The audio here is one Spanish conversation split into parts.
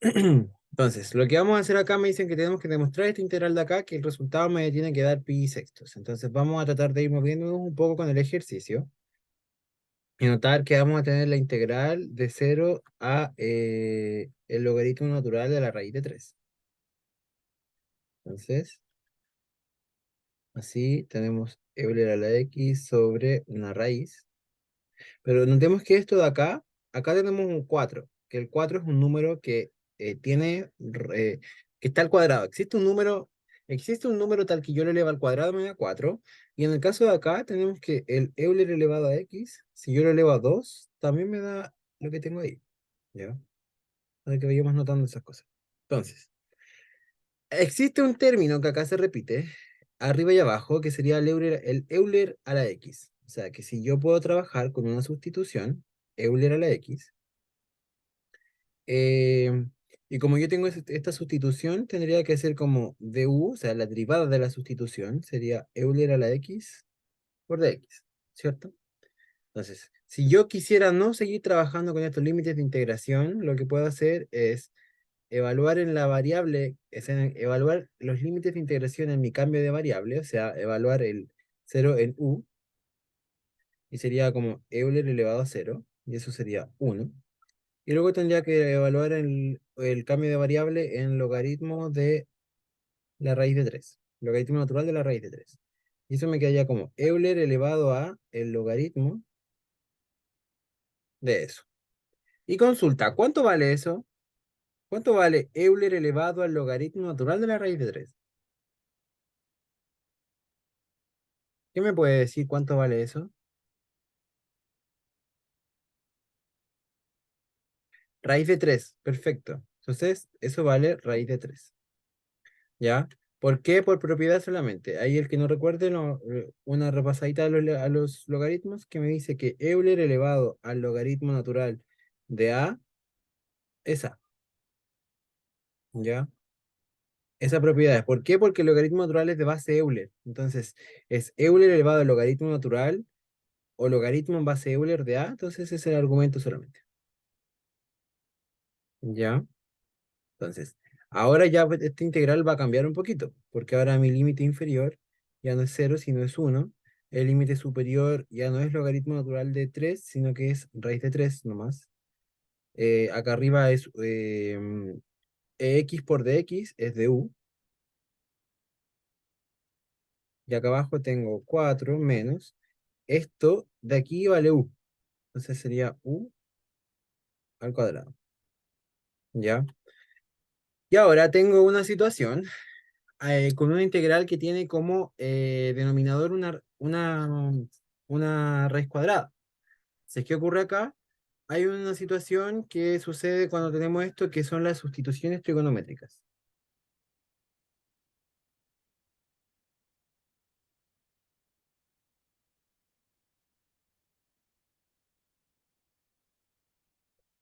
Entonces, lo que vamos a hacer acá me dicen que tenemos que demostrar esta integral de acá, que el resultado me tiene que dar pi sextos. Entonces vamos a tratar de ir moviéndonos un poco con el ejercicio y notar que vamos a tener la integral de 0 a el logaritmo natural de la raíz de 3. Entonces, así tenemos Euler a la x sobre una raíz. Pero notemos que esto de acá, acá tenemos un 4, que el 4 es un número que que está al cuadrado. Existe un número tal que yo lo elevo al cuadrado me da 4, y en el caso de acá tenemos que el Euler elevado a x, si yo lo elevo a 2, también me da lo que tengo ahí, ¿ya? Para que vayamos notando esas cosas. Entonces, existe un término que acá se repite, arriba y abajo, que sería el Euler a la x. O sea, que si yo puedo trabajar con una sustitución, Euler a la x, eh, y como yo tengo esta sustitución, tendría que ser como du, o sea, la derivada de la sustitución, sería Euler a la x por dx, ¿cierto? Entonces, si yo quisiera no seguir trabajando con estos límites de integración, lo que puedo hacer es evaluar en la variable, evaluar los límites de integración en mi cambio de variable, o sea, evaluar el 0 en u, y sería como Euler elevado a 0, y eso sería 1. Y luego tendría que evaluar el cambio de variable en logaritmo de la raíz de 3, logaritmo natural de la raíz de 3. Y eso me quedaría como Euler elevado a el logaritmo de eso. Y consulta, ¿cuánto vale eso? ¿Cuánto vale Euler elevado al logaritmo natural de la raíz de 3? ¿Qué me puede decir cuánto vale eso? Raíz de 3, perfecto. Entonces, eso vale raíz de 3. ¿Ya? ¿Por qué? Por propiedad solamente. Ahí el que no recuerde, una repasadita a los logaritmos que me dice que Euler elevado al logaritmo natural de A es A. ¿Ya? Esa propiedad es. ¿Por qué? Porque el logaritmo natural es de base Euler. Entonces, es Euler elevado al logaritmo natural o logaritmo en base Euler de A. Entonces, ese es el argumento solamente. ¿Ya? Entonces, ahora ya esta integral va a cambiar un poquito, porque ahora mi límite inferior ya no es 0, sino es 1. El límite superior ya no es logaritmo natural de 3, sino que es raíz de 3 nomás. Acá arriba es x por dx, es de u. Y acá abajo tengo 4 menos. Esto de aquí vale u. Entonces sería u al cuadrado. ¿Ya? Y ahora tengo una situación con una integral que tiene como denominador una raíz cuadrada. ¿Sabes qué ocurre acá? Hay una situación que sucede cuando tenemos esto, que son las sustituciones trigonométricas.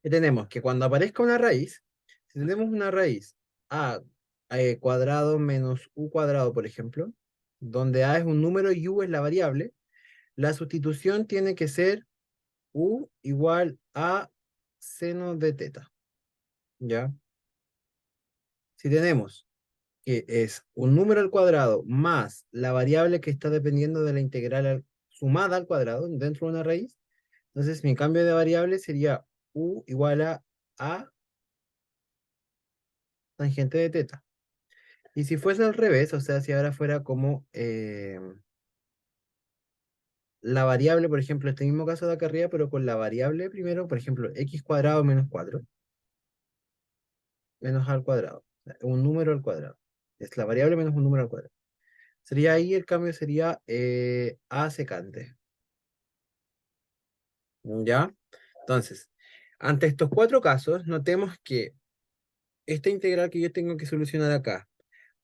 Que tenemos que cuando aparezca una raíz, si tenemos una raíz a cuadrado menos u cuadrado, por ejemplo, donde a es un número y u es la variable, la sustitución tiene que ser u igual a seno de teta. ¿Ya? Si tenemos que es un número al cuadrado más la variable que está dependiendo de la integral sumada al cuadrado dentro de una raíz, entonces mi cambio de variable sería u igual a tangente de teta. Y si fuese al revés, o sea, si ahora fuera como la variable, por ejemplo, este mismo caso de acá arriba, pero con la variable primero, por ejemplo, x cuadrado menos 4 menos a al cuadrado, o sea, un número al cuadrado. Es la variable menos un número al cuadrado. Sería ahí el cambio sería a secante. ¿Ya? Entonces, ante estos cuatro casos, notemos que esta integral que yo tengo que solucionar acá,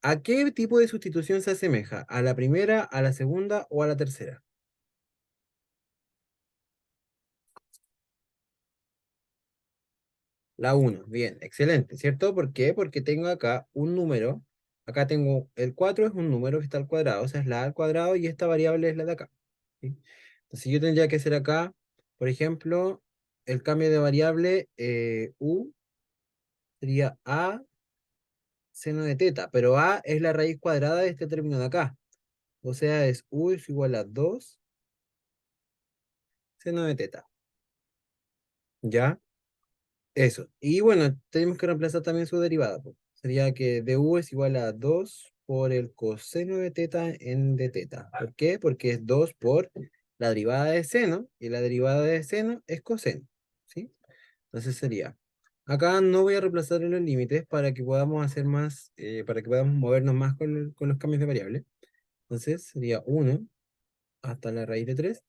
¿a qué tipo de sustitución se asemeja? ¿A la primera, a la segunda o a la tercera? La uno, bien, excelente, ¿cierto? ¿Por qué? Porque tengo acá un número, acá tengo el 4 es un número que está al cuadrado, o sea, es la a al cuadrado y esta variable es la de acá. ¿Sí? Entonces yo tendría que hacer acá, por ejemplo, el cambio de variable u sería A seno de teta, pero A es la raíz cuadrada de este término de acá. O sea, es U es igual a 2 seno de teta. ¿Ya? Eso. Y bueno, tenemos que reemplazar también su derivada, po. Sería que du es igual a 2 por el coseno de teta en de teta. ¿Por qué? Porque es 2 por la derivada de seno, y la derivada de seno es coseno. ¿Sí? Entonces sería, acá no voy a reemplazar en los límites para que podamos hacer más, para que podamos movernos más con los cambios de variable. Entonces sería 1 hasta la raíz de 3.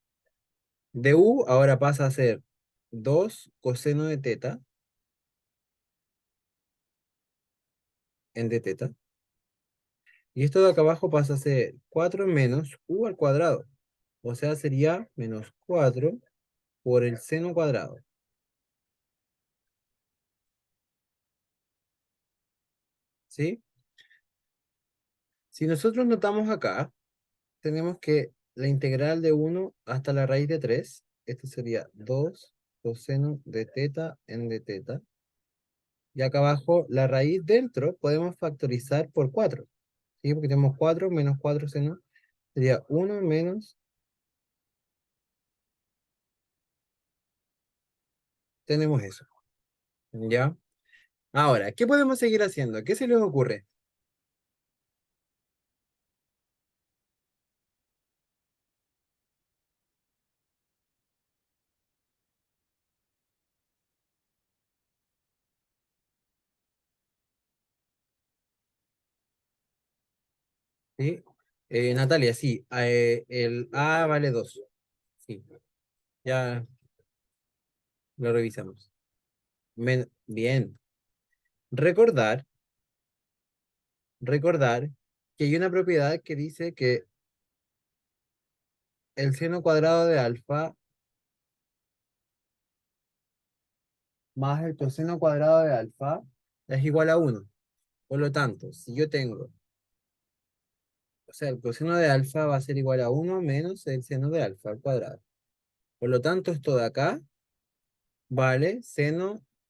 Du ahora pasa a ser 2 coseno de teta en de teta. Y esto de acá abajo pasa a ser 4 menos u al cuadrado. O sea, sería menos 4 por el seno cuadrado. ¿Sí? Si nosotros notamos acá, tenemos que la integral de 1 hasta la raíz de 3, esto sería 2 coseno de teta en de teta. Y acá abajo, la raíz dentro, podemos factorizar por 4. ¿Sí? Porque tenemos 4 menos 4 seno, sería 1 menos, tenemos eso. ¿Ya? Ahora, ¿qué podemos seguir haciendo? ¿Qué se les ocurre? ¿Sí? Natalia, sí, el A vale 2. Sí, ya lo revisamos. Bien. Recordar, recordar que hay una propiedad que dice que el seno cuadrado de alfa más el coseno cuadrado de alfa es igual a 1. Por lo tanto, si yo tengo, o sea, el coseno de alfa va a ser igual a 1 menos el seno de alfa al cuadrado. Por lo tanto, esto de acá vale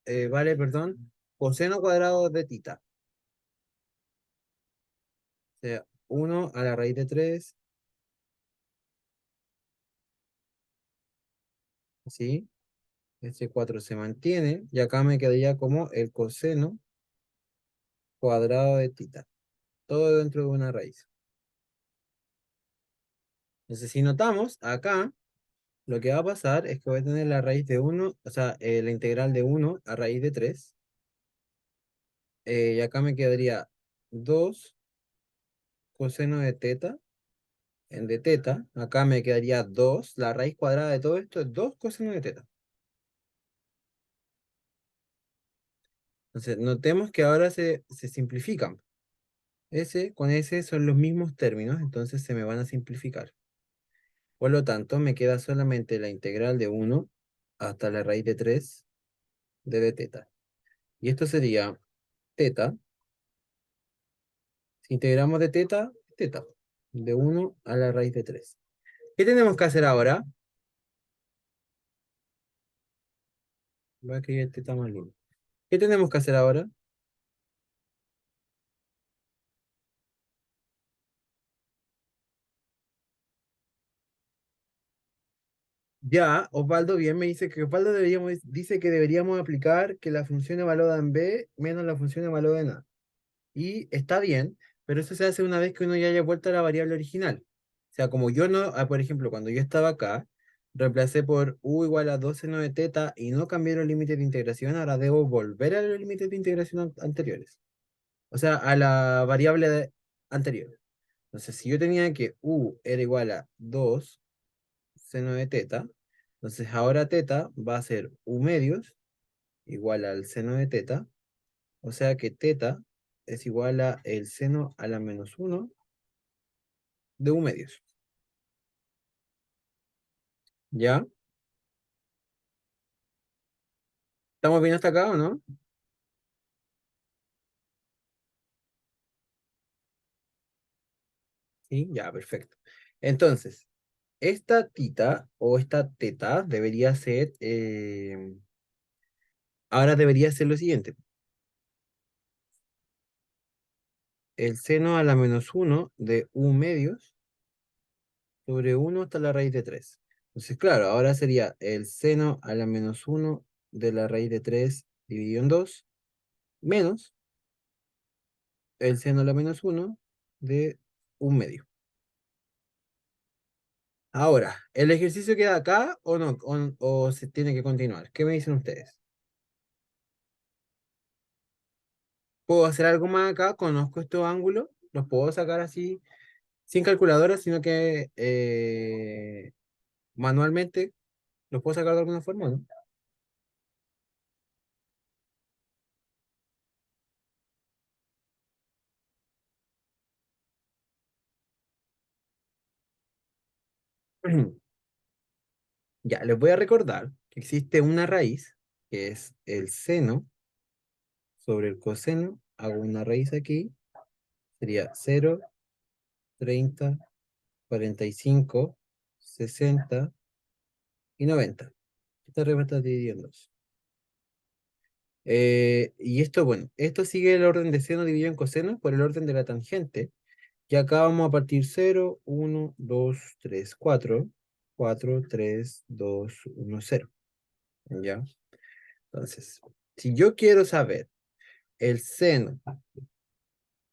perdón, coseno cuadrado de tita. O sea, 1 a la raíz de 3, ¿sí? Este 4 se mantiene, y acá me quedaría como el coseno cuadrado de tita. Todo dentro de una raíz. Entonces, si notamos, acá lo que va a pasar es que voy a tener la raíz de 1, o sea, la integral de 1 a raíz de 3. Y acá me quedaría 2 coseno de teta en de teta. Acá me quedaría 2. La raíz cuadrada de todo esto es 2 coseno de teta. Entonces, notemos que ahora se simplifican. Ese con ese son los mismos términos, entonces se me van a simplificar. Por lo tanto, me queda solamente la integral de 1 hasta la raíz de 3 de d teta. Y esto sería teta. Si integramos de teta, teta. De 1 a la raíz de 3. ¿Qué tenemos que hacer ahora? Voy a escribir teta más lindo. ¿Qué tenemos que hacer ahora? Ya, Osvaldo bien me dice que Osvaldo dice que deberíamos aplicar que la función evaluada en B menos la función evaluada en A. Y está bien, pero eso se hace una vez que uno ya haya vuelto a la variable original. O sea, como yo no, por ejemplo, cuando yo estaba acá, reemplacé por u igual a 12 de teta y no cambié los límites de integración, ahora debo volver a los límites de integración anteriores. O sea, a la variable anterior. Entonces, si yo tenía que u era igual a 2 seno de teta, entonces ahora teta va a ser u medios igual al seno de teta. O sea que teta es igual a el seno a la menos 1 de u medios. ¿Ya? ¿Estamos bien hasta acá o no? Sí, ya, perfecto. Entonces, esta tita o esta teta debería ser, ahora debería ser lo siguiente. el seno a la menos uno de u medios sobre uno hasta la raíz de 3. Entonces, claro, ahora sería el seno a la menos uno de la raíz de 3 dividido en 2 menos el seno a la menos uno de un medio. Ahora, ¿el ejercicio queda acá o no? ¿O se tiene que continuar? ¿Qué me dicen ustedes? ¿Puedo hacer algo más acá? ¿Conozco estos ángulos? ¿Los puedo sacar así sin calculadora, sino que manualmente los puedo sacar de alguna forma, ¿no? Ya, les voy a recordar que existe una raíz, que es el seno sobre el coseno. Hago una raíz aquí, sería 0, 30, 45, 60 y 90. Esta raíz va a estar dividida en dos. Y esto, bueno, esto sigue el orden de seno dividido en coseno por el orden de la tangente. Y acá vamos a partir 0, 1, 2, 3, 4, 4, 3, 2, 1, 0. ¿Ya? Entonces, si yo quiero saber el seno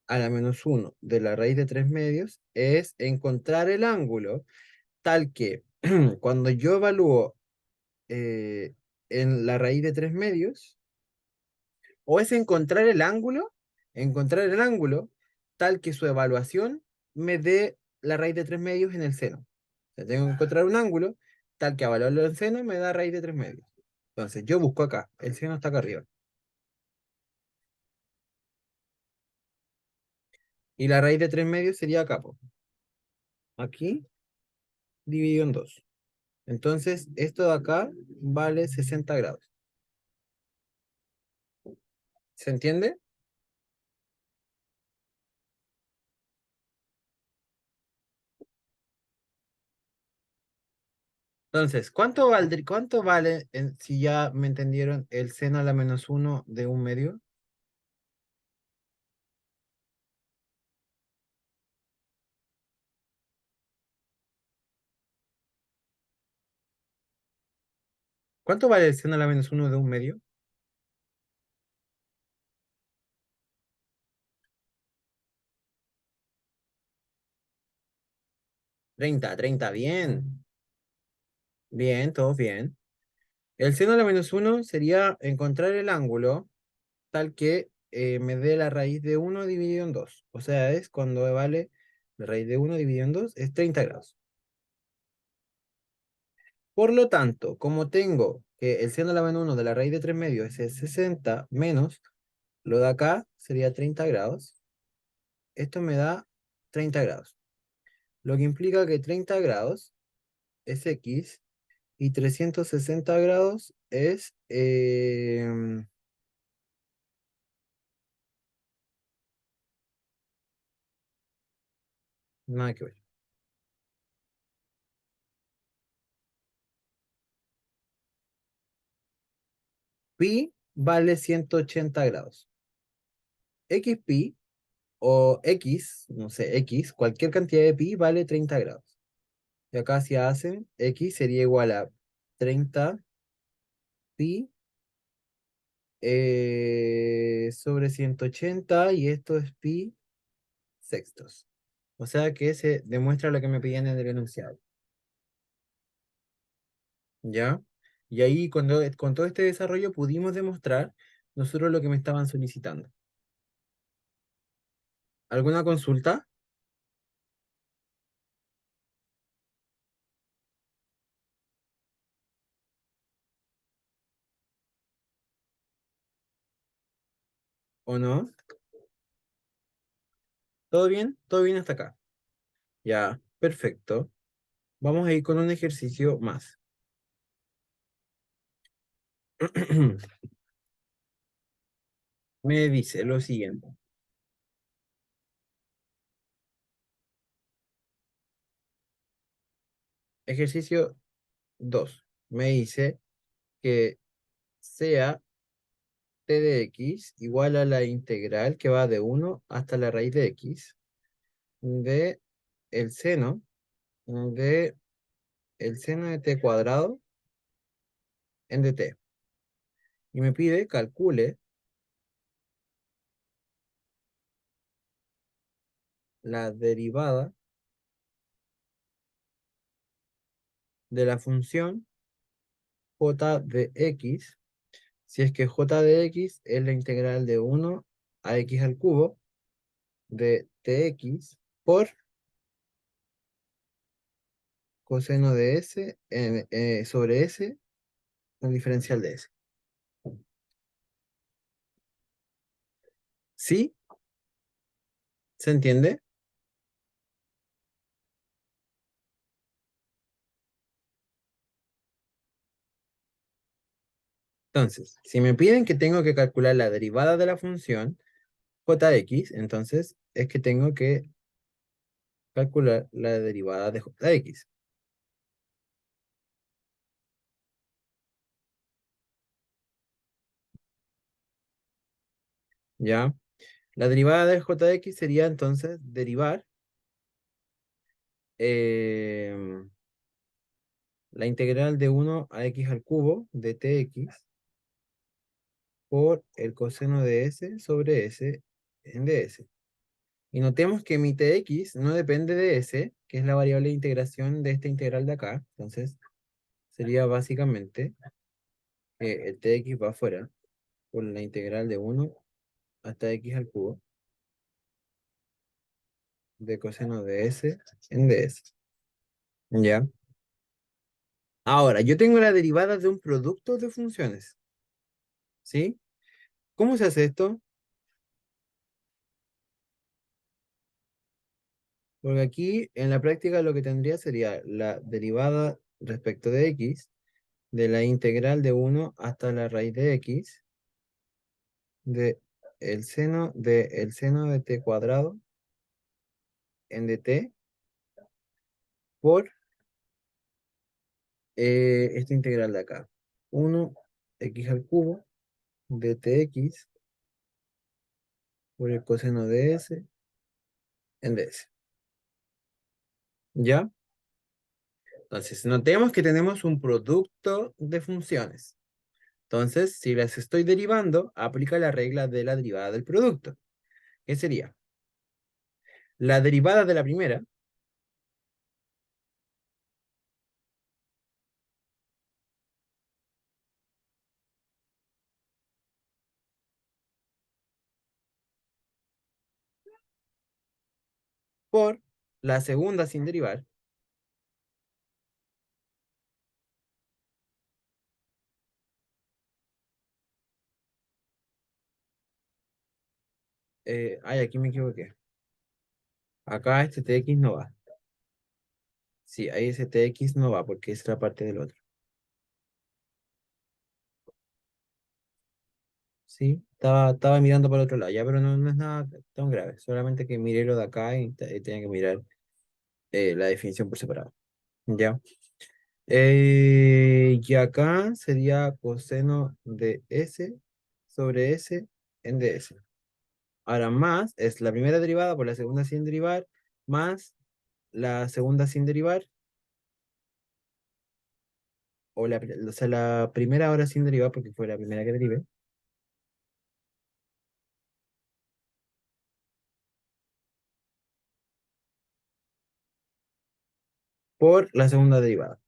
a la menos uno de la raíz de 3 medios, es encontrar el ángulo tal que cuando yo evalúo en la raíz de 3 medios, o es encontrar el ángulo tal que su evaluación me dé la raíz de 3 medios en el seno. O sea, tengo que encontrar un ángulo tal que evaluarlo en el seno me da raíz de 3 medios. Entonces, yo busco acá, el seno está acá arriba. Y la raíz de 3 medios sería acá, po. Aquí, dividido en 2. Entonces, esto de acá vale 60 grados. ¿Se entiende? Entonces, cuánto vale, si ya me entendieron, el seno a la menos uno de un medio? ¿Cuánto vale el seno a la menos uno de un medio? 30, 30, bien. Bien, todo bien. El seno a la menos uno sería encontrar el ángulo tal que me dé la raíz de uno dividido en 2. O sea, es cuando vale la raíz de uno dividido en 2 es 30 grados. Por lo tanto, como tengo que el seno a la menos uno de la raíz de 3 medios es el 60 menos lo de acá sería 30 grados, esto me da 30 grados. Lo que implica que 30 grados es X y 360 grados es... nada que ver. Pi vale 180 grados. XP o X, no sé, X, cualquier cantidad de pi vale 30 grados. Y acá si hacen, X sería igual a 30 pi sobre 180 y esto es pi sextos. O sea que se demuestra lo que me pedían en el enunciado. ¿Ya? Y ahí con todo este desarrollo pudimos demostrar nosotros lo que me estaban solicitando. ¿Alguna consulta o no? ¿Todo bien? ¿Todo bien hasta acá? Ya, perfecto. Vamos a ir con un ejercicio más. Me dice lo siguiente. Ejercicio 2. Me dice que sea t de x igual a la integral que va de 1 hasta la raíz de x de el seno de el seno de t cuadrado en dt. Y me pide calcule la derivada de la función j de x, si es que j de x es la integral de 1 a x al cubo de tx por coseno de s sobre s con diferencial de s. ¿Sí? ¿Se entiende? Entonces, si me piden que tengo que calcular la derivada de la función jx, entonces es que tengo que calcular la derivada de jx. ¿Ya? La derivada de jx sería entonces derivar em, la integral de 1 a x al cubo de tx por el coseno de s sobre s en ds. Y notemos que mi tx no depende de s, que es la variable de integración de esta integral de acá. Entonces, sería básicamente que el tx va afuera por la integral de 1 hasta x al cubo de coseno de s en ds. ¿Ya? Ahora, yo tengo la derivada de un producto de funciones. ¿Sí? ¿Cómo se hace esto? Porque aquí en la práctica lo que tendría sería la derivada respecto de x de la integral de 1 hasta la raíz de x de el seno de t cuadrado en dt por esta integral de acá. 1 x al cubo de tx por el coseno de s en ds. ¿Ya? Entonces, notemos que tenemos un producto de funciones. Entonces, si las estoy derivando, aplica la regla de la derivada del producto. ¿Qué sería? La derivada de la primera por la segunda sin derivar. Ay, aquí me equivoqué. Acá este tx no va. Sí, ahí ese tx no va porque es la parte del otro. Sí, estaba mirando para el otro lado ya, pero no es nada tan grave. Solamente que miré lo de acá y tenía que mirar la definición por separado. ¿Ya? Y acá sería coseno de s sobre s en ds. Ahora más es la primera derivada por la segunda sin derivar, más la segunda sin derivar, o sea, la primera ahora sin derivar porque fue la primera que derivé, por la segunda derivada.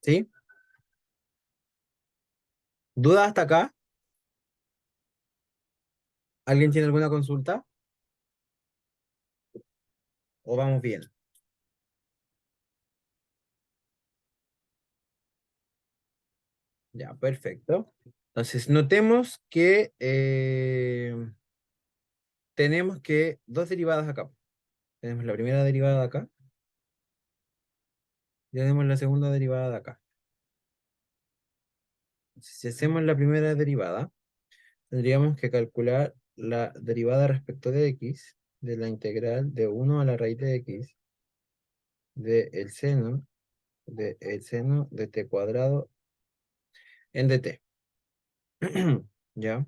¿Sí? ¿Duda hasta acá? ¿Alguien tiene alguna consulta? ¿O vamos bien? Ya, perfecto. Entonces, notemos que tenemos que dos derivadas acá. Tenemos la primera derivada de acá y tenemos la segunda derivada de acá. Si hacemos la primera derivada, tendríamos que calcular la derivada respecto de x de la integral de 1 a la raíz de x del seno de t cuadrado en dt. ¿Ya?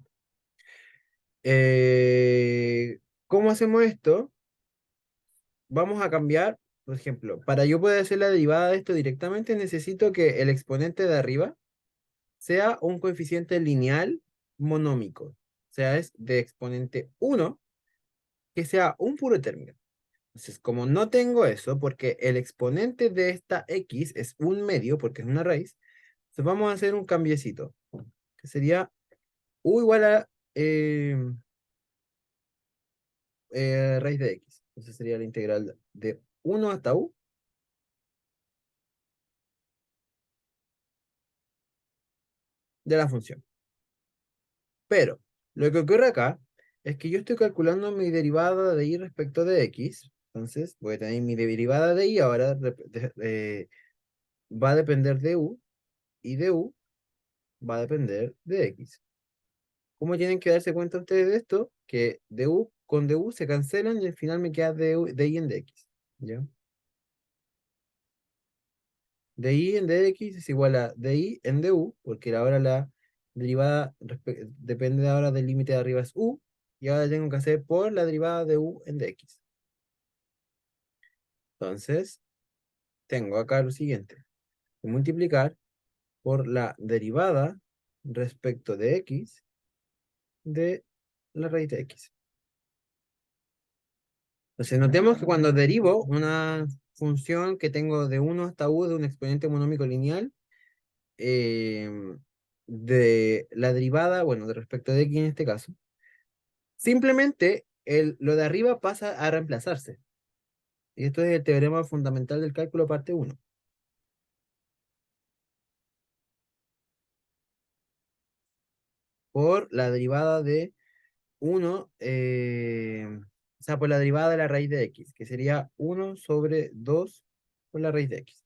¿Cómo hacemos esto? Vamos a cambiar, por ejemplo, para yo poder hacer la derivada de esto directamente, necesito que el exponente de arriba sea un coeficiente lineal monómico. O sea, es de exponente 1, que sea un puro término. Entonces, como no tengo eso, porque el exponente de esta x es un medio, porque es una raíz, entonces vamos a hacer un cambiecito, que sería u igual a raíz de x. Entonces sería la integral de 1 hasta u de la función. Pero lo que ocurre acá es que yo estoy calculando mi derivada de y respecto de x. Entonces voy a tener mi derivada de y ahora va a depender de u, y de u va a depender de x. ¿Cómo tienen que darse cuenta ustedes de esto? Que du con du se cancelan y al final me queda de y en dx. ¿Ya? De y en dx es igual a de y en du, porque ahora la derivada depende ahora del límite de arriba es u, y ahora tengo que hacer por la derivada de u en dx. Entonces, tengo acá lo siguiente: multiplicar por la derivada respecto de x de la raíz de x. Entonces, notemos que cuando derivo una función que tengo de 1 hasta u de un exponente monómico lineal, eh, de la derivada, bueno, de respecto de x en este caso, simplemente lo de arriba pasa a reemplazarse. Y esto es el teorema fundamental del cálculo parte 1. Por la derivada de 1, o sea, por la derivada de la raíz de x, que sería 1 sobre 2 por la raíz de x.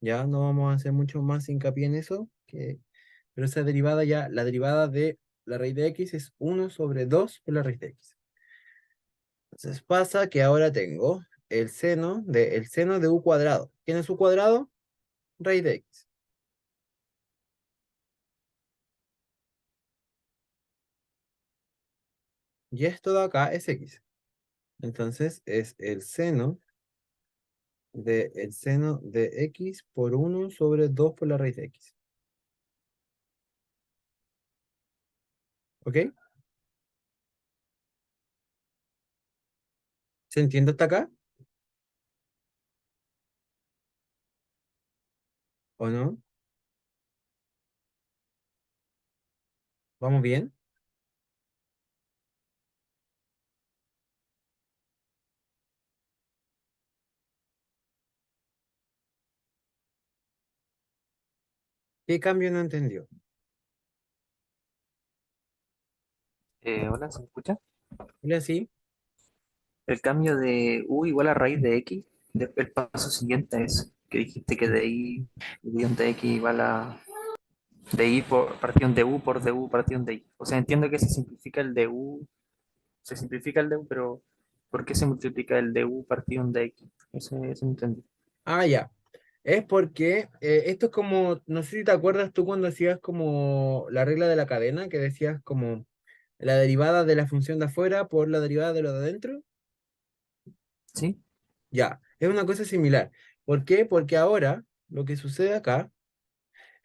Ya no vamos a hacer mucho más hincapié en eso, pero esa derivada ya, la derivada de la raíz de x es 1 sobre 2 por la raíz de x. Entonces pasa que ahora tengo el seno de u cuadrado. ¿Quién es u cuadrado? Raíz de x. Y esto de acá es x. Entonces es el seno de x por 1 sobre 2 por la raíz de x. ¿Ok? ¿Se entiende hasta acá? ¿O no? ¿Vamos bien? ¿Qué cambio no entendió? Hola, ¿se me escucha? ¿Y así? El cambio de u igual a raíz de x, el paso siguiente es que dijiste que de i dividido de x igual a de i por partición de u por du partición de i. O sea, entiendo que se simplifica el de u, se simplifica el de u, pero ¿por qué se multiplica el de u partición de x? Ese no entendí. Ah, ya. Es porque esto es como, no sé si te acuerdas tú cuando hacías como la regla de la cadena, que decías como la derivada de la función de afuera por la derivada de lo de adentro. ¿Sí? Ya, es una cosa similar. ¿Por qué? Porque ahora lo que sucede acá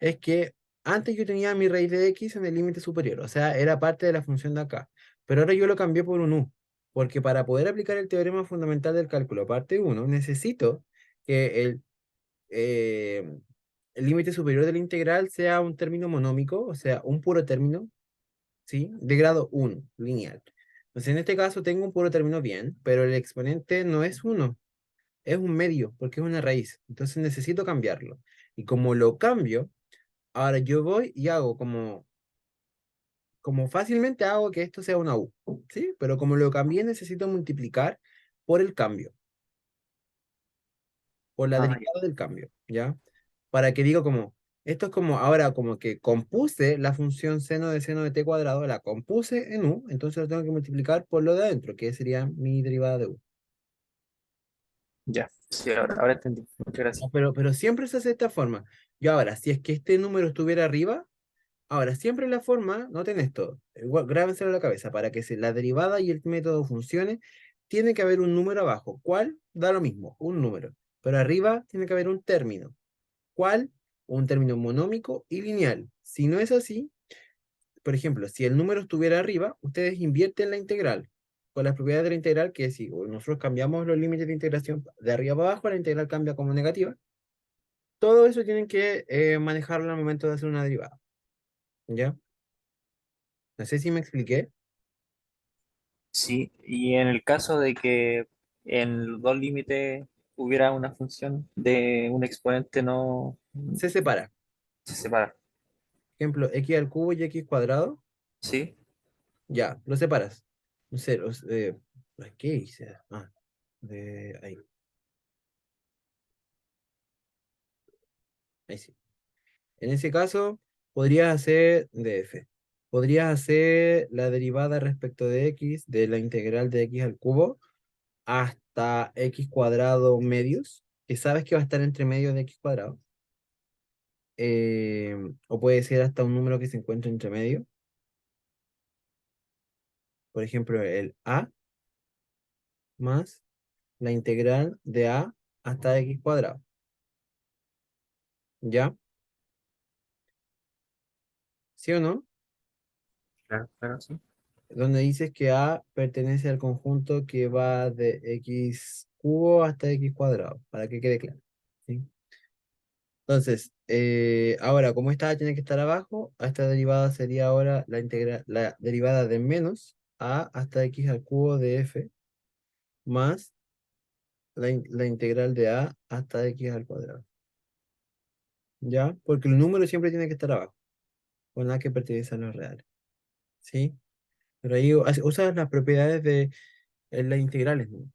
es que antes yo tenía mi raíz de x en el límite superior, o sea, era parte de la función de acá, pero ahora yo lo cambié por un u, porque para poder aplicar el teorema fundamental del cálculo, parte uno, necesito que eh, el límite superior de la integral sea un término monómico, o sea, un puro término, ¿sí? De grado 1, lineal. Entonces, en este caso tengo un puro término bien, pero el exponente no es uno, es un medio, porque es una raíz. Entonces necesito cambiarlo. Y como lo cambio, ahora yo voy y hago como fácilmente hago que esto sea una U, ¿sí? Pero como lo cambié, necesito multiplicar por el cambio, por la Ah, ya. derivada del cambio, ¿ya? Para que diga como, Esto es como ahora como que compuse la función seno de t cuadrado, la compuse en u, entonces lo tengo que multiplicar por lo de adentro, que sería mi derivada de u. Ya, sí, ahora entendí. Muchas Ah, gracias. pero siempre se hace de esta forma. Yo ahora, si es que este número estuviera arriba, ahora siempre la forma, noten esto, grábenselo en la cabeza, para que la derivada y el método funcione, tiene que haber un número abajo. ¿Cuál? Da lo mismo, un número. Pero arriba tiene que haber un término. ¿Cuál? Un término monómico y lineal. Si no es así, por ejemplo, si el número estuviera arriba, ustedes invierten la integral con las propiedades de la integral, que si nosotros cambiamos los límites de integración de arriba para abajo, la integral cambia como negativa. Todo eso tienen que manejarlo al momento de hacer una derivada. ¿Ya? No sé si me expliqué. Sí, y en el caso de que en los dos límites hubiera una función de un exponente no Se separa. se separa. Ejemplo, x al cubo y x cuadrado. ¿Sí? Ya, lo separas. No sé, ¿qué hice? Ah, ahí, ahí sí. En ese caso, podrías hacer df. Podrías hacer la derivada respecto de x de la integral de x al cubo hasta x cuadrado medios, que sabes que va a estar entre medio de x cuadrado. O puede ser hasta un número que se encuentra entre medio. Por ejemplo, el a más la integral de a hasta x cuadrado. ¿Ya? ¿Sí o no? Claro, claro, sí. Donde dices que a pertenece al conjunto que va de x cubo hasta x cuadrado, para que quede claro. ¿Sí? Entonces, ahora, como esta a tiene que estar abajo, a esta derivada sería ahora la derivada de menos a hasta x al cubo de f más la integral de a hasta x al cuadrado. ¿Ya? Porque el número siempre tiene que estar abajo, con la que pertenece a los reales. ¿Sí? Pero ahí usas las propiedades de las integrales, ¿no?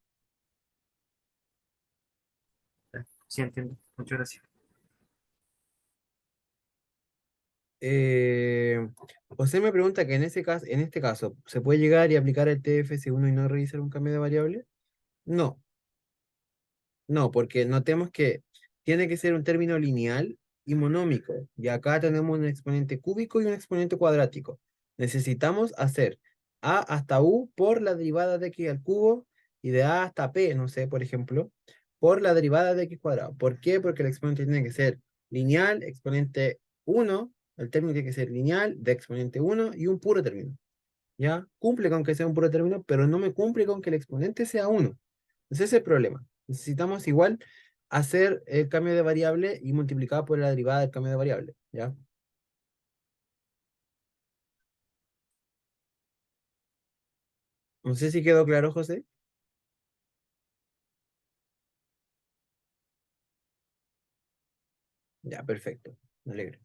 Sí, entiendo. Muchas gracias. José me pregunta que en este caso, ¿se puede llegar y aplicar el TFS1 y no revisar un cambio de variable? No, no, porque notemos que tiene que ser un término lineal y monómico. Y acá tenemos un exponente cúbico y un exponente cuadrático. Necesitamos hacer a hasta u por la derivada de x al cubo y de a hasta p, no sé, por ejemplo, por la derivada de x cuadrado. ¿Por qué? Porque el exponente tiene que ser lineal, exponente uno, el término tiene que ser lineal, de exponente uno y un puro término. ¿Ya? Cumple con que sea un puro término, pero no me cumple con que el exponente sea uno. Ese es el problema. Necesitamos igual hacer el cambio de variable y multiplicar por la derivada del cambio de variable. ¿Ya? No sé si quedó claro, José. Ya, perfecto. Me alegro.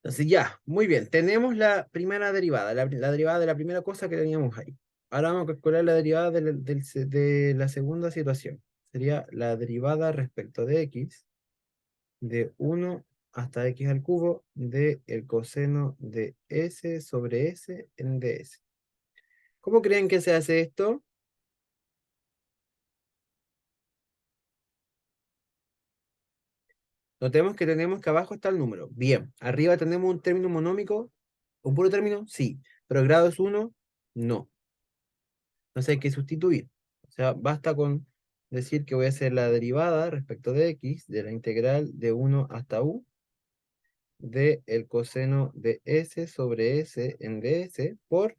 Entonces ya, muy bien. Tenemos la primera derivada, la derivada de la primera cosa que teníamos ahí. Ahora vamos a calcular la derivada de la segunda situación. Sería la derivada respecto de x de uno hasta x al cubo de el coseno de s sobre s en ds. ¿Cómo creen que se hace esto? Notemos que tenemos que abajo está el número. Bien, arriba tenemos un término monómico. ¿Un puro término? Sí. ¿Pero el grado es uno? No. Entonces hay que sustituir. O sea, basta con decir que voy a hacer la derivada respecto de x de la integral de uno hasta u de el coseno de s sobre s en ds por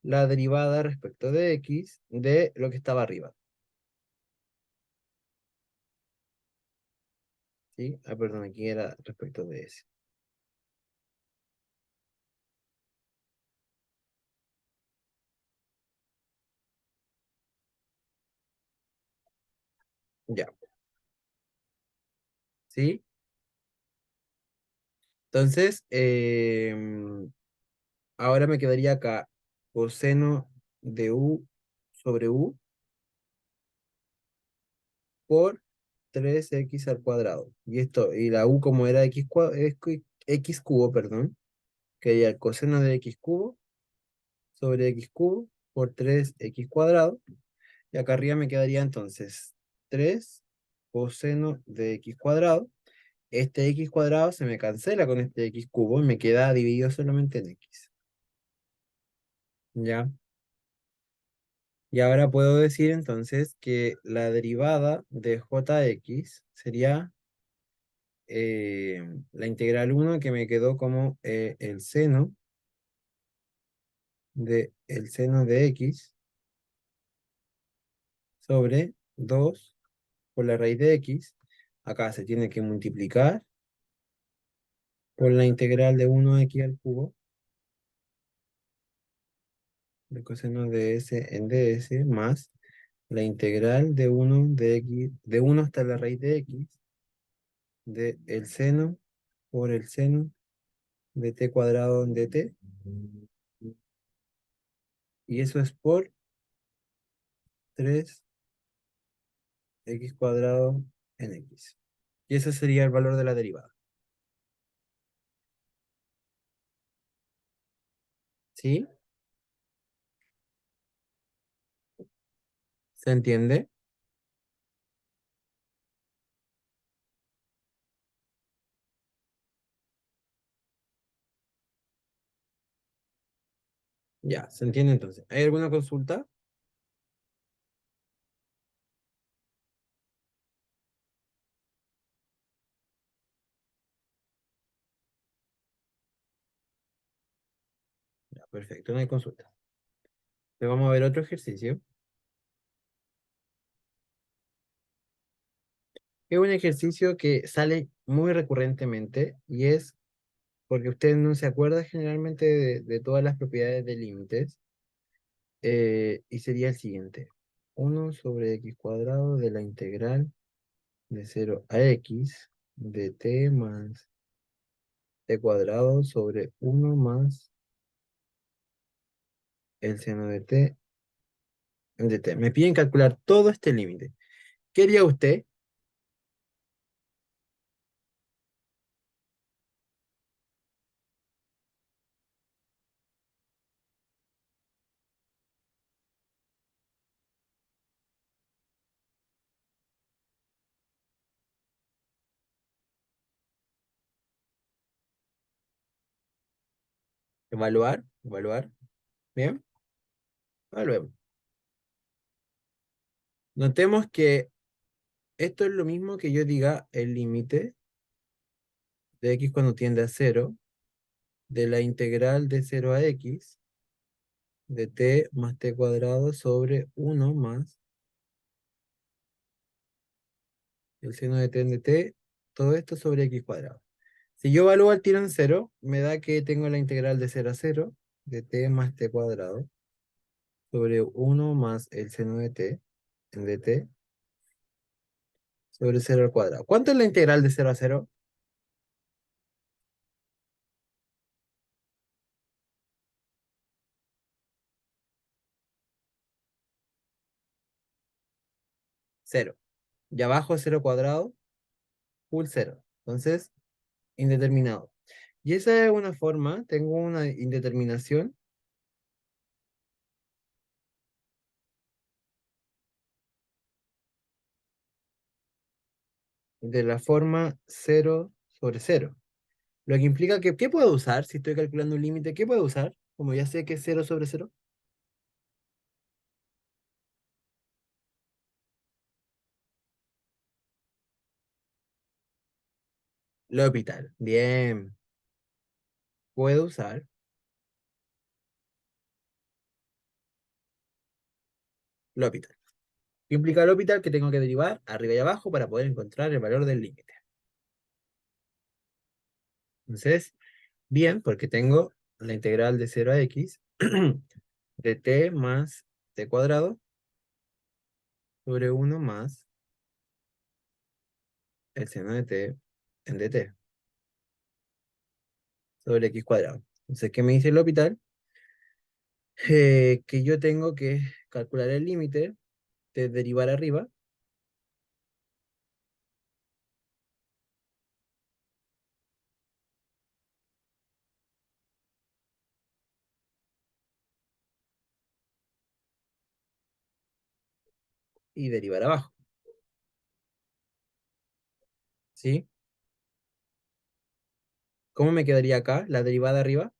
la derivada respecto de x de lo que estaba arriba. ¿Sí? Ah, perdón, aquí era respecto de s. Ya. ¿Sí? Entonces, ahora me quedaría acá coseno de u sobre u por 3x al cuadrado. Y esto, y la u como era x cubo, perdón, quería el coseno de x cubo sobre x cubo por 3x cuadrado. Y acá arriba me quedaría entonces 3 coseno de x cuadrado. Este x cuadrado se me cancela con este x cubo y me queda dividido solamente en x. ¿Ya? Y ahora puedo decir entonces que la derivada de jx sería la integral uno que me quedó como el seno de x sobre 2 por la raíz de x. Acá se tiene que multiplicar por la integral de 1x al cubo, el coseno de s en ds, más la integral de 1 de x, de 1 hasta la raíz de x, de el seno por el seno de t cuadrado en dt, y eso es por 3x cuadrado en x. Y ese sería el valor de la derivada. ¿Sí? ¿Se entiende? Ya, ¿se entiende entonces? ¿Hay alguna consulta? Ya, perfecto, no hay consulta. Entonces vamos a ver otro ejercicio. Es un ejercicio que sale muy recurrentemente y es porque usted no se acuerda generalmente de todas las propiedades de límites. Y sería el siguiente. 1/x² de la integral de 0 a x de t más t cuadrado sobre 1 más el seno de t. Me piden calcular todo este límite. ¿Qué haría usted? Evaluar, evaluar. Bien, evaluemos. Notemos que esto es lo mismo que yo diga el límite de x cuando tiende a cero de la integral de 0 a x de t más t cuadrado sobre 1 más el seno de t en dt, todo esto sobre x cuadrado. Si yo evalúo al tiro en cero, me da que tengo la integral de 0 a 0 de t más t cuadrado sobre 1 más el seno de t en dt sobre 0 al cuadrado. ¿Cuánto es la integral de 0 a 0? 0. Y abajo 0 cuadrado, full 0. Entonces, indeterminado. Y esa es una forma, tengo una indeterminación de la forma 0 sobre 0. Lo que implica que, ¿qué puedo usar si estoy calculando un límite? ¿Qué puedo usar? Como ya sé que es 0 sobre 0. L'Hopital. Bien. Puedo usar L'Hopital. ¿Qué implica L'Hopital? Que tengo que derivar arriba y abajo para poder encontrar el valor del límite. Entonces, bien, porque tengo la integral de 0 a x de t más t cuadrado sobre 1 más el seno de t en dt sobre x cuadrado. Entonces, ¿qué me dice L'Hopital? Que yo tengo que calcular el límite de derivar arriba y derivar abajo. ¿Sí? ¿Cómo me quedaría acá? La derivada arriba,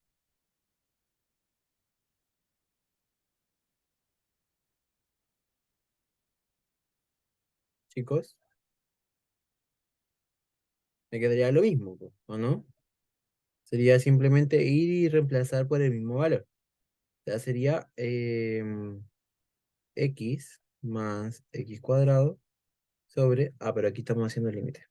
chicos, me quedaría lo mismo, po, ¿o no? Sería simplemente ir y reemplazar por el mismo valor. O sea, sería x más x cuadrado sobre... Ah, pero aquí estamos haciendo el límite.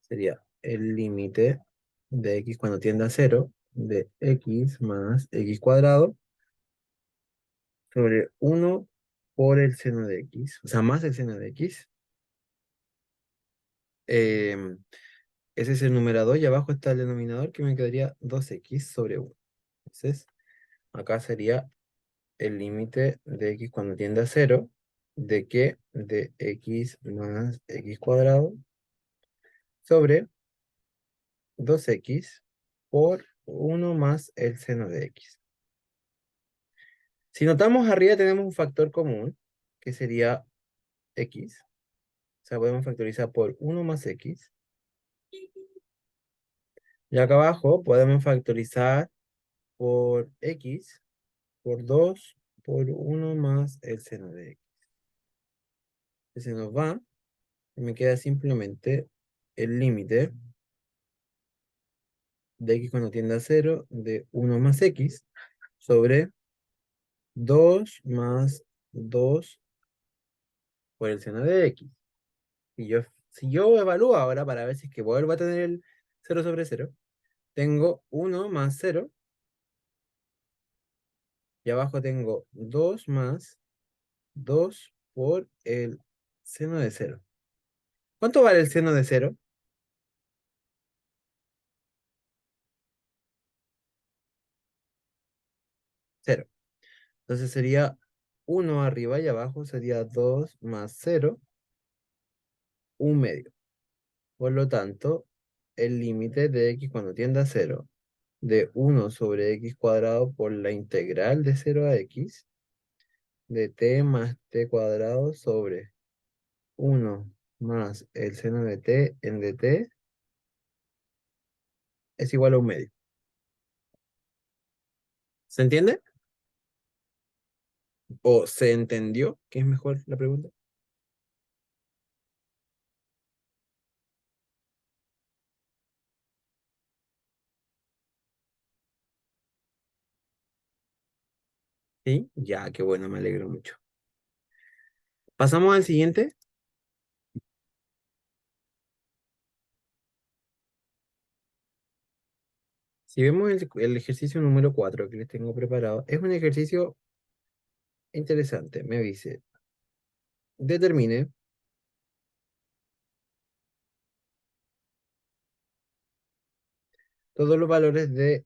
Sería el límite de x cuando tiende a cero de x más x cuadrado sobre 1 por el seno de x, o sea, más el seno de x. Em, Ese es el numerador y abajo está el denominador que me quedaría 2x sobre 1. Entonces, acá sería el límite de x cuando tiende a cero. ¿De qué? De x más x cuadrado sobre 2x por 1 más el seno de x. Si notamos arriba tenemos un factor común, que sería x. O sea, podemos factorizar por 1 más x. Y acá abajo podemos factorizar por x por 2 por 1 más el seno de x. Se nos va y me queda simplemente el límite de x cuando tiende a cero de 1 más x sobre 2 más 2 por el seno de x. Si yo evalúo ahora para ver si es que vuelvo a tener el cero sobre cero, tengo 1 más cero y abajo tengo 2 más 2 por el seno de cero. ¿Cuánto vale el seno de cero? Cero. Entonces sería 1 arriba y abajo sería 2 más cero, un medio. Por lo tanto, el límite de x cuando tiende a cero de 1 sobre x cuadrado por la integral de 0 a x de t más t cuadrado sobre 1 más el seno de t en dt es igual a un medio. ¿Se entiende? ¿O se entendió? ¿Qué es mejor la pregunta? Sí, ya, qué bueno, me alegro mucho. Pasamos al siguiente. Si vemos el ejercicio número 4 que les tengo preparado, es un ejercicio interesante. Me dice, determine todos los valores de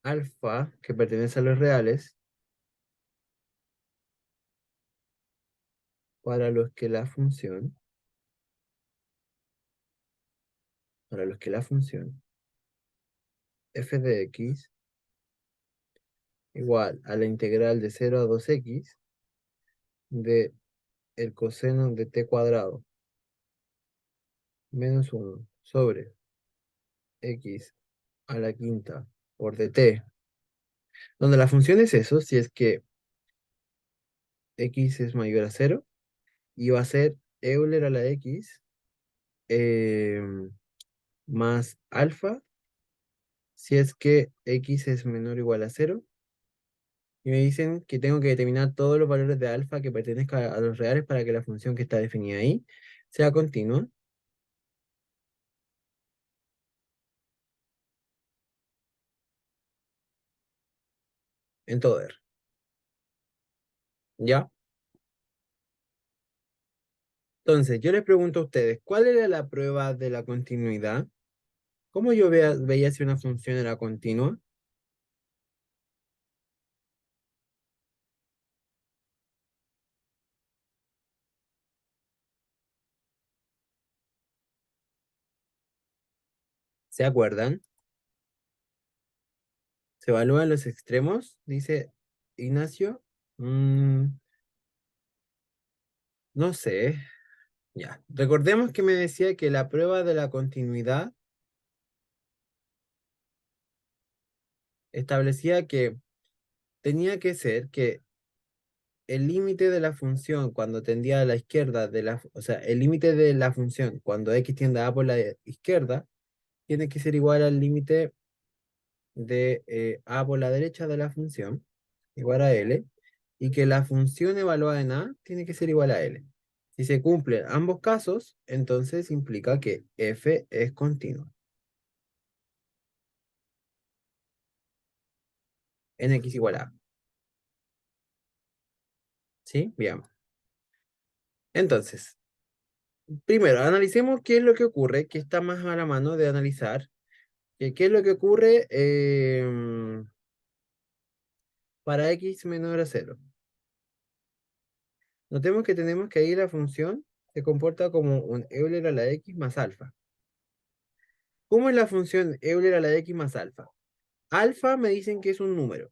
alfa que pertenecen a los reales para los que la función, f de x igual a la integral de 0 a 2x de el coseno de t cuadrado menos 1 sobre x a la quinta por dt, donde la función es eso, si es que x es mayor a 0, y va a ser Euler a la x más alfa si es que x es menor o igual a 0. Y me dicen que tengo que determinar todos los valores de alfa que pertenezcan a los reales para que la función que está definida ahí sea continua en todo R. ¿Ya? Entonces, yo les pregunto a ustedes, ¿cuál era la prueba de la continuidad? ¿Cómo yo veía si una función era continua? ¿Se acuerdan? ¿Se evalúan los extremos? Dice Ignacio. No sé. Ya. Recordemos que me decía que la prueba de la continuidad establecía que tenía que ser que el límite de la función cuando tendía a la izquierda o sea, el límite de la función cuando x tiende a por la izquierda tiene que ser igual al límite de a por la derecha de la función, igual a L, y que la función evaluada en A tiene que ser igual a L. Si se cumplen ambos casos, entonces implica que f es continua en x igual a. ¿Sí? Bien. Entonces, primero, analicemos qué es lo que ocurre, que está más a la mano de analizar. ¿Qué es lo que ocurre para x menor a cero? Notemos que tenemos que ahí la función se comporta como un Euler a la x más alfa. ¿Cómo es la función Euler a la x más alfa? Alfa me dicen que es un número.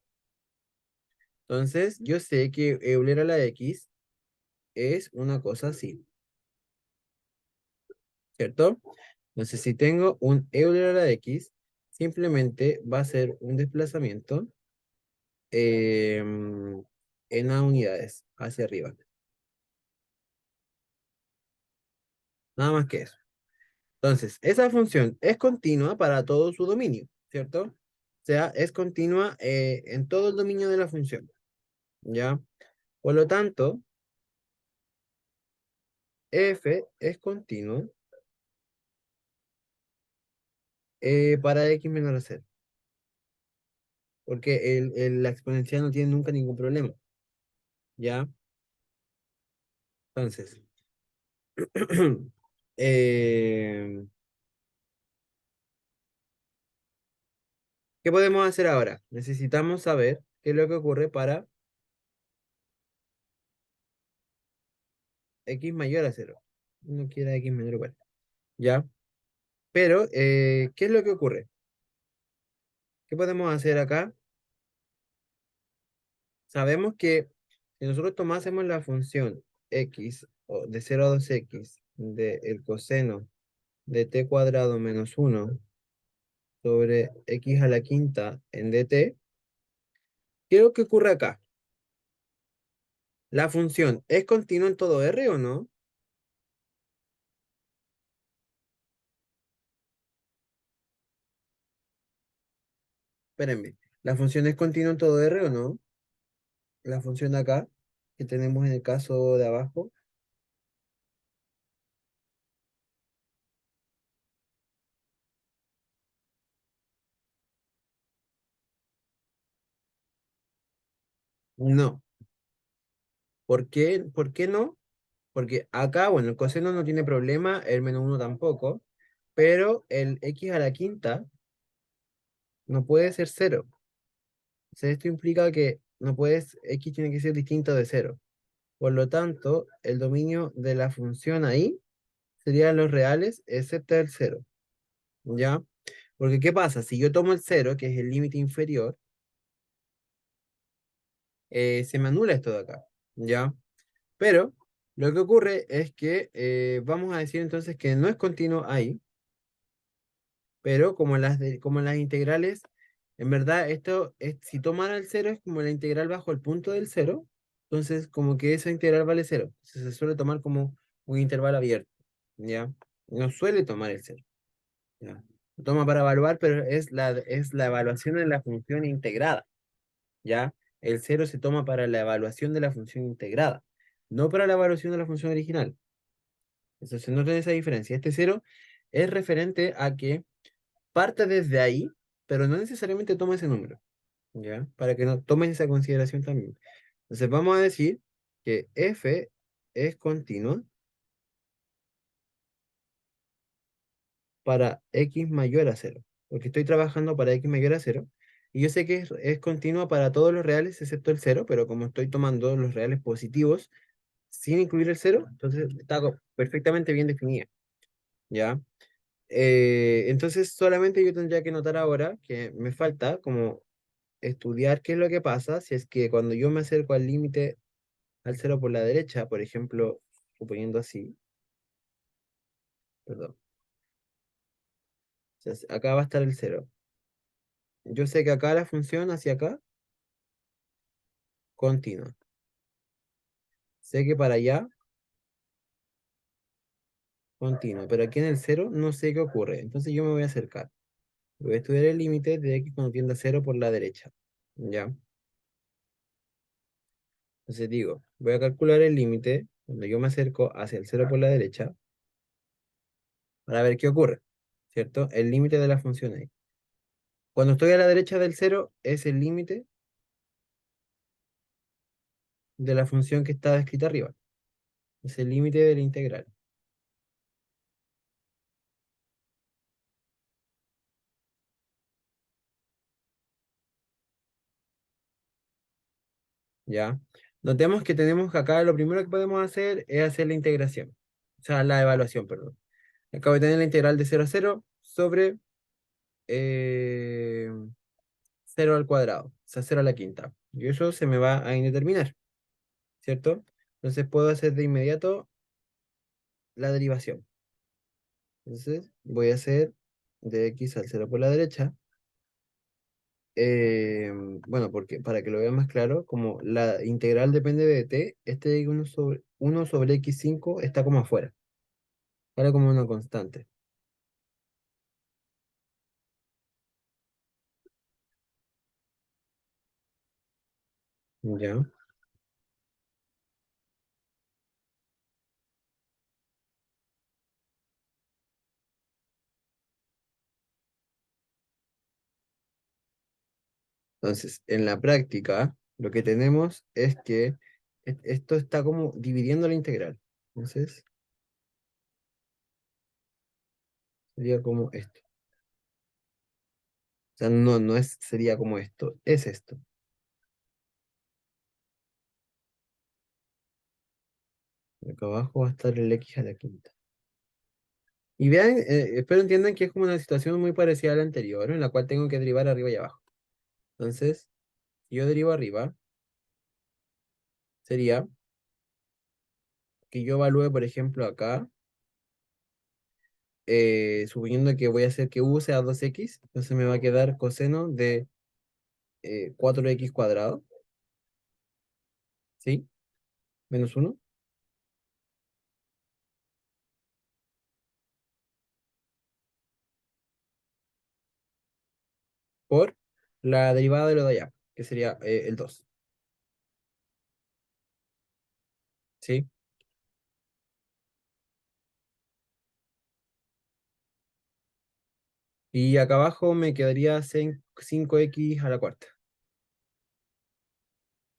Entonces, yo sé que Euler a la x es una cosa así, ¿cierto? Entonces, si tengo un Euler a la x, simplemente va a ser un desplazamiento en a unidades hacia arriba. Nada más que eso. Entonces, esa función es continua para todo su dominio, ¿cierto? O sea, es continua en todo el dominio de la función, ¿ya? Por lo tanto, f es continuo para x menor a cero, porque la exponencial no tiene nunca ningún problema, ¿ya? Entonces, eh, ¿qué podemos hacer ahora? Necesitamos saber qué es lo que ocurre para x mayor a cero. No quiera x menor o igual, ¿ya? Pero, ¿qué es lo que ocurre? ¿Qué podemos hacer acá? Sabemos que si nosotros tomásemos la función x o de 0 a 2x del coseno de t cuadrado menos 1 sobre x a la quinta en dt, ¿qué es lo que ocurre acá? ¿La función es continua en todo R o no? Espérenme. ¿La función es continua en todo R o no? La función de acá, que tenemos en el caso de abajo. No. ¿Por qué? ¿Por qué no? Porque acá, bueno, el coseno no tiene problema, el menos uno tampoco, pero el x a la quinta no puede ser cero. O sea, esto implica que no puedes, x tiene que ser distinto de cero. Por lo tanto, el dominio de la función ahí serían los reales, excepto el cero. ¿Ya? Porque ¿qué pasa? Si yo tomo el cero, que es el límite inferior, se me anula esto de acá. ¿Ya? Pero lo que ocurre es que vamos a decir entonces que no es continuo ahí, pero como las integrales, en verdad esto es, si toman el cero es como la integral bajo el punto del cero, entonces como que esa integral vale cero, entonces se suele tomar como un intervalo abierto, ¿ya? No suele tomar el cero, ¿ya? Lo toma para evaluar, pero es la evaluación de la función integrada, ¿ya? El cero se toma para la evaluación de la función integrada, no para la evaluación de la función original. Entonces no tiene esa diferencia. Este cero es referente a que parte desde ahí, pero no necesariamente toma ese número, ¿ya? Para que no tomes esa consideración también. Entonces vamos a decir que f es continua para x mayor a cero, porque estoy trabajando para x mayor a cero, y yo sé que es continua para todos los reales excepto el cero, pero como estoy tomando los reales positivos sin incluir el cero, entonces está perfectamente bien definida, ¿ya? Entonces solamente yo tendría que notar ahora que me falta como estudiar qué es lo que pasa si es que cuando yo me acerco al límite al cero por la derecha, por ejemplo, suponiendo así, perdón, o sea, acá va a estar el cero. Yo sé que acá la función hacia acá, continua. Sé que para allá, continua, pero aquí en el cero no sé qué ocurre. Entonces yo me voy a acercar. Voy a estudiar el límite de x cuando tiende a cero por la derecha. ¿Ya? Entonces digo, voy a calcular el límite cuando yo me acerco hacia el cero por la derecha para ver qué ocurre, ¿cierto? El límite de la función ahí. Cuando estoy a la derecha del cero es el límite de la función que está descrita arriba. Es el límite de la integral. ¿Ya? Notemos que tenemos que acá lo primero que podemos hacer es hacer la integración. O sea, la evaluación, perdón. Acabo de tener la integral de cero a cero sobre eh, 0 al cuadrado, o sea, 0 a la quinta. Y eso se me va a indeterminar, ¿cierto? Entonces puedo hacer de inmediato la derivación. Entonces voy a hacer de x al cero por la derecha. eh, bueno, porque para que lo vean más claro, como la integral depende de t, este de uno sobre x5 está como afuera, ahora como una constante. ¿Ya? Entonces, en la práctica, lo que tenemos es que esto está como dividiendo la integral. Entonces, sería como esto. O sea, no es, sería como esto, es esto. Acá abajo va a estar el x a la quinta. Y vean, espero entiendan que es como una situación muy parecida a la anterior, en la cual tengo que derivar arriba y abajo. Entonces, si yo derivo arriba, sería que yo evalúe, por ejemplo, acá, suponiendo que voy a hacer que u sea 2x, entonces me va a quedar coseno de 4x cuadrado, ¿sí? Menos uno por la derivada de lo de allá, que sería el 2, ¿sí? Y acá abajo me quedaría 5x a la cuarta.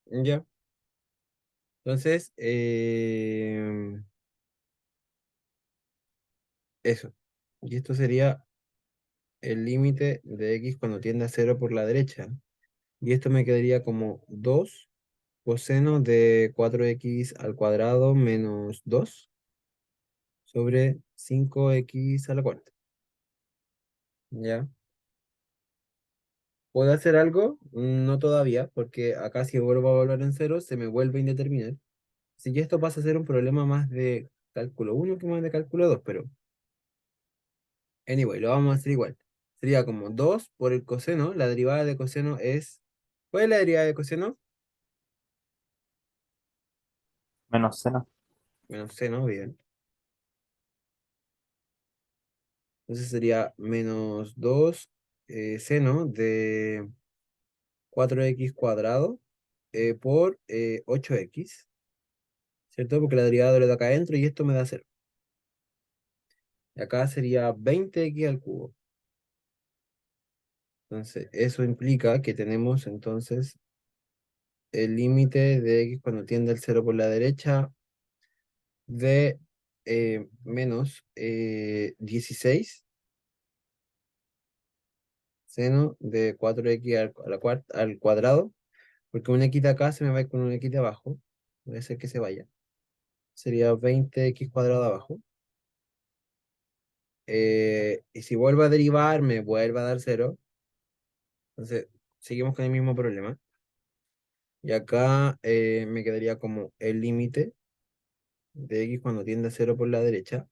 ¿Ya? Entonces, eso. Y esto sería el límite de x cuando tiende a cero por la derecha. Y esto me quedaría como 2 coseno de 4x al cuadrado menos 2 sobre 5x a la cuarta. ¿Ya? ¿Puedo hacer algo? No todavía, porque acá si vuelvo a volver en cero, se me vuelve a indeterminar. Así que esto pasa a ser un problema más de cálculo uno que más de cálculo 2, pero anyway, lo vamos a hacer igual. Sería como 2 por el coseno, la derivada de coseno es... ¿Cuál es la derivada de coseno? Menos seno. Menos seno, bien. Entonces sería menos 2 seno de 4x cuadrado por 8x, ¿cierto? Porque la derivada de lo de acá adentro y esto me da cero. Y acá sería 20x al cubo. Entonces, eso implica que tenemos entonces el límite de x cuando tiende al cero por la derecha de menos 16 seno de 4x al cuadrado, porque una x de acá se me va a ir con una x de abajo, voy a hacer que se vaya. Sería 20x cuadrado abajo. Y si vuelvo a derivar, me vuelve a dar cero. Entonces, seguimos con el mismo problema. Y acá me quedaría como el límite de x cuando tiende a cero por la derecha,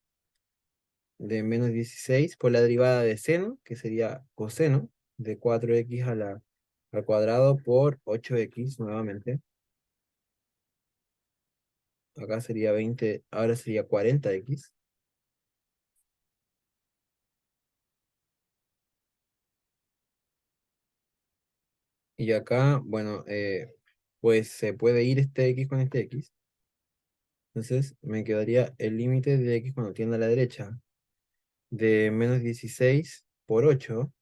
de menos 16 por la derivada de seno, que sería coseno, de 4x al cuadrado por 8x nuevamente. Acá sería 20, ahora sería 40x. Y acá, bueno, pues se puede ir este x con este x. Entonces me quedaría el límite de x cuando tiende a la derecha de menos 16 por 8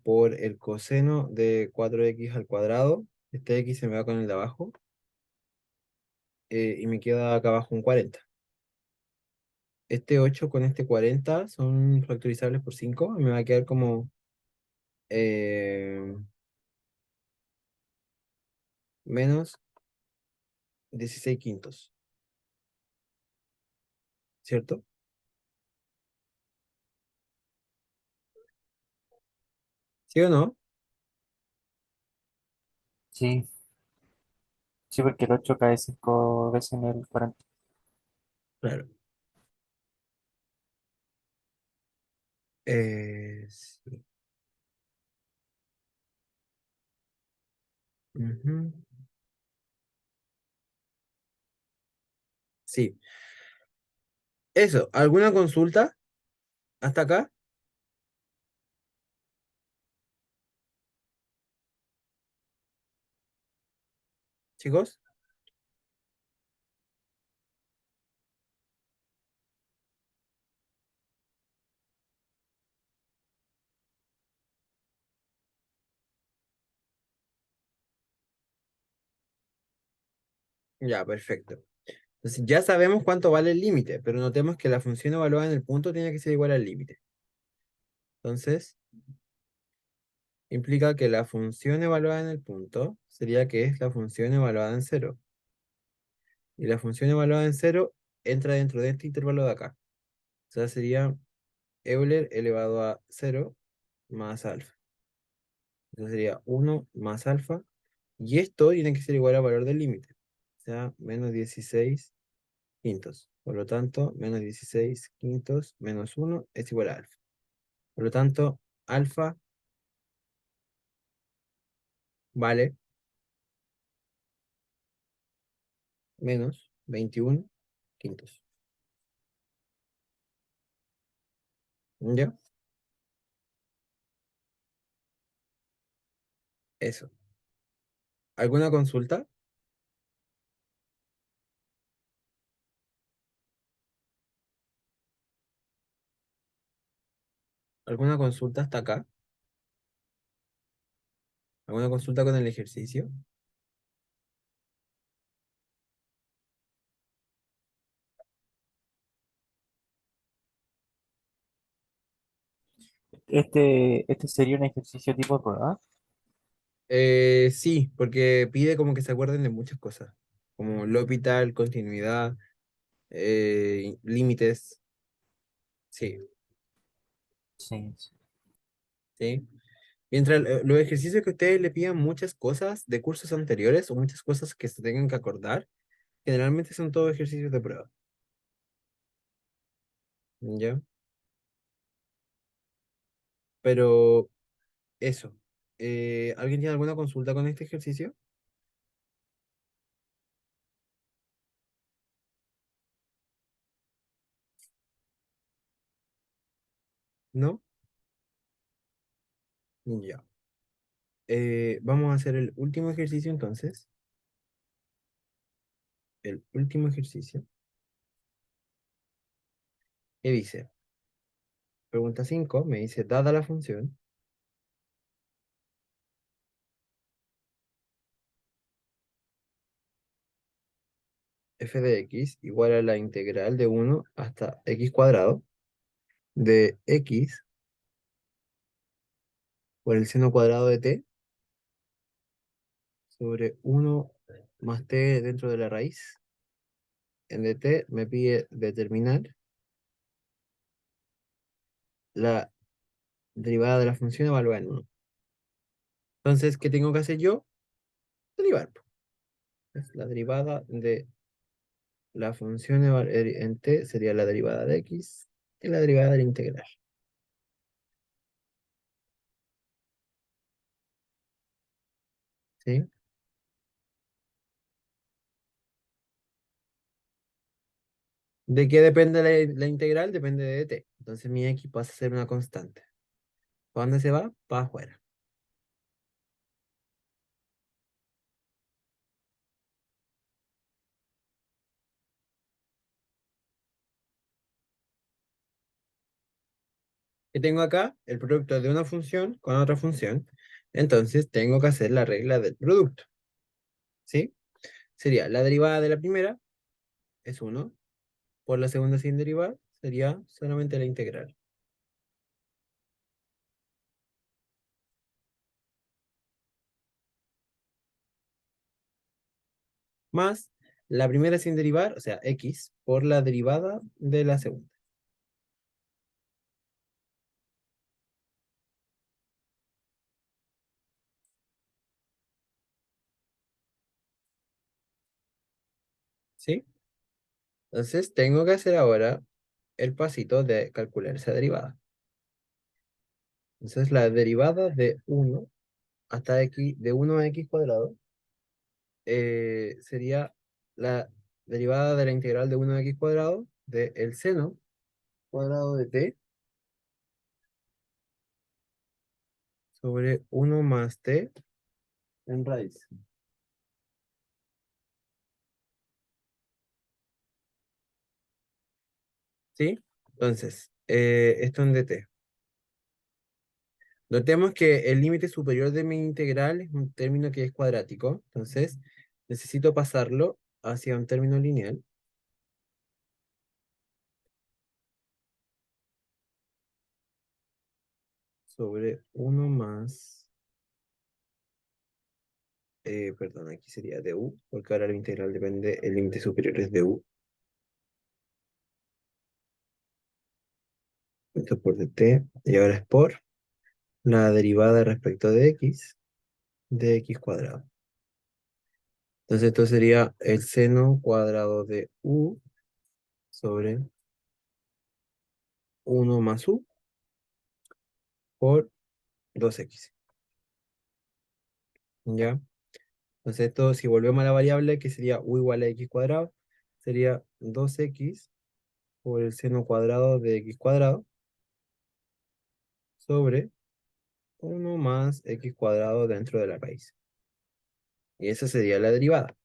por el coseno de 4x al cuadrado. Este x se me va con el de abajo y me queda acá abajo un 40. Este 8 con este 40 son factorizables por 5 y me va a quedar como eh, menos 16 quintos, ¿cierto? ¿Sí o no? Sí, sí, porque el 8 cae 5 veces en el 40. Claro. Sí. Ujú. Sí. Eso, ¿alguna consulta hasta acá, chicos? Ya, perfecto. Entonces ya sabemos cuánto vale el límite, pero notemos que la función evaluada en el punto tiene que ser igual al límite. Entonces, implica que la función evaluada en el punto sería que es la función evaluada en cero. Y la función evaluada en cero entra dentro de este intervalo de acá. O sea, sería Euler elevado a cero más alfa. Entonces sería uno más alfa. Y esto tiene que ser igual al valor del límite. O sea, menos 16 quintos. Por lo tanto, menos 16 quintos menos uno es igual a alfa. Por lo tanto, alfa vale menos 21 quintos. ¿Ya? Eso. ¿Alguna consulta? ¿Alguna consulta hasta acá? ¿Alguna consulta con el ejercicio? Este sería un ejercicio tipo prueba. Sí, porque pide como que se acuerden de muchas cosas, como L'Hopital, continuidad, límites, sí, Sí, sí. sí. Mientras los ejercicios que ustedes le pidan muchas cosas de cursos anteriores o muchas cosas que se tengan que acordar, generalmente son todos ejercicios de prueba, ¿ya? Pero eso, ¿alguien tiene alguna consulta con este ejercicio? ¿No? Ya. Vamos a hacer el último ejercicio entonces. El último ejercicio. Y dice, pregunta 5 me dice, dada la función f de x igual a la integral de 1 hasta x cuadrado de x por el seno cuadrado de t sobre 1 más t dentro de la raíz. En de t me pide determinar la derivada de la función evaluada en 1. Entonces, ¿qué tengo que hacer yo? Derivar, po. Es la derivada de la función en t sería la derivada de x y la derivada de la integral. ¿Sí? ¿De qué depende la integral? Depende de t. Entonces mi x pasa a ser una constante. ¿Para dónde se va? Para afuera. ¿Qué tengo acá? El producto de una función con otra función. Entonces tengo que hacer la regla del producto. ¿Sí? Sería la derivada de la primera es uno. Por la segunda sin derivar sería solamente la integral. Más la primera sin derivar, o sea, x, por la derivada de la segunda. ¿Sí? Entonces tengo que hacer ahora el pasito de calcular esa derivada. Entonces la derivada de uno hasta x, de uno a x cuadrado, sería la derivada de la integral de uno a x cuadrado de el seno cuadrado de t sobre uno más t en raíz. ¿Sí? Entonces, esto en dt. Notemos que el límite superior de mi integral es un término que es cuadrático, entonces necesito pasarlo hacia un término lineal sobre uno más, perdón, aquí sería du, porque ahora la integral depende, el límite superior es du, esto es por dt, y ahora es por la derivada respecto de x cuadrado. Entonces esto sería el seno cuadrado de u sobre uno más u por 2x. ¿Ya? Entonces esto, si volvemos a la variable, que sería u igual a x cuadrado, sería 2x por el seno cuadrado de x cuadrado sobre uno más x cuadrado dentro de la raíz. Y esa sería la derivada.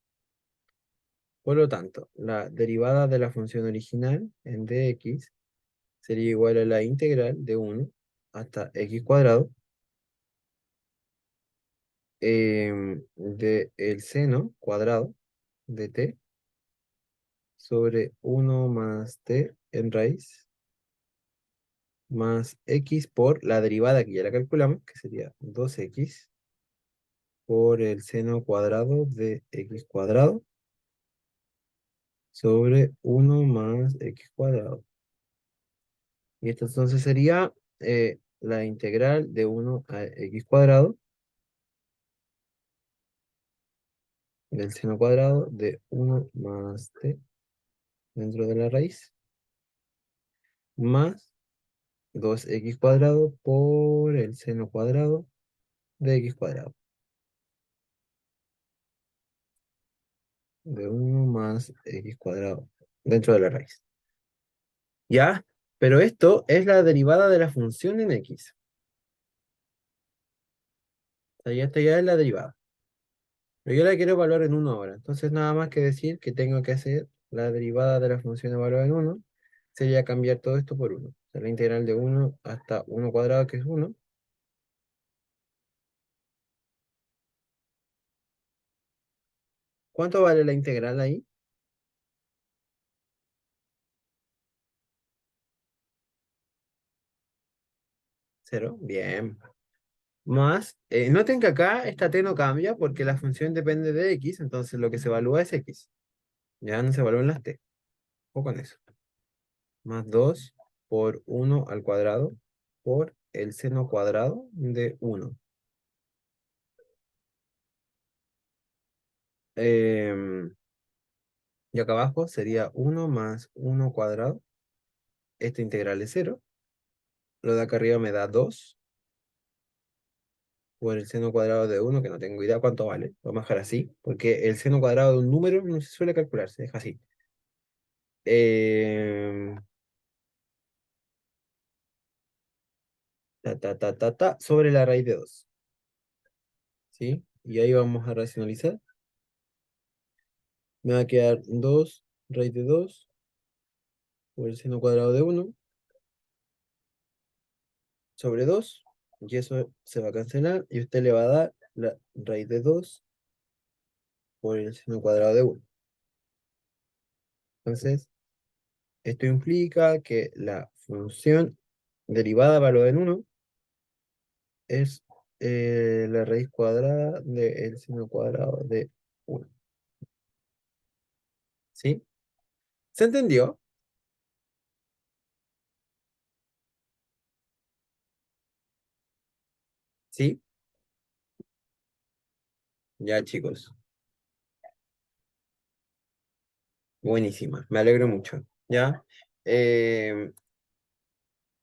Por lo tanto, la derivada de la función original en dx sería igual a la integral de uno hasta x cuadrado de el seno cuadrado de t sobre uno más t en raíz más x por la derivada que ya la calculamos, que sería 2x por el seno cuadrado de x cuadrado sobre uno más x cuadrado. Y esto entonces sería la integral de uno a x cuadrado del seno cuadrado de uno más t dentro de la raíz más 2x cuadrado por el seno cuadrado de x cuadrado de uno más x cuadrado dentro de la raíz. ¿Ya? Pero esto es la derivada de la función en x. O sea, ya esta ya es la derivada. Pero yo la quiero evaluar en uno ahora. Entonces nada más que decir que tengo que hacer la derivada de la función evaluada en uno sería cambiar todo esto por uno. O sea, la integral de uno hasta uno cuadrado, que es uno. ¿Cuánto vale la integral ahí? Cero. Bien. Más, noten que acá esta t no cambia porque la función depende de x, entonces lo que se evalúa es x. Ya no se evalúan las t. O con eso. Más 2 por uno al cuadrado por el seno cuadrado de uno. Em, y acá abajo sería 1 más 1 cuadrado. Esta integral es 0. Lo de acá arriba me da 2 por el seno cuadrado de 1, que no tengo idea cuánto vale. Vamos a dejar así, porque el seno cuadrado de un número no se suele calcular, se deja así. Em, sobre la raíz de 2. ¿Sí? Y ahí vamos a racionalizar. Me va a quedar 2 raíz de 2 por el seno cuadrado de 1 sobre 2. Y eso se va a cancelar. Y usted le va a dar la raíz de 2 por el seno cuadrado de 1. Entonces, esto implica que la función derivada valorada en 1 es la raíz cuadrada del seno cuadrado de 1. ¿Sí? ¿Se entendió? ¿Sí? Ya, chicos. Buenísima. Me alegro mucho. ¿Ya?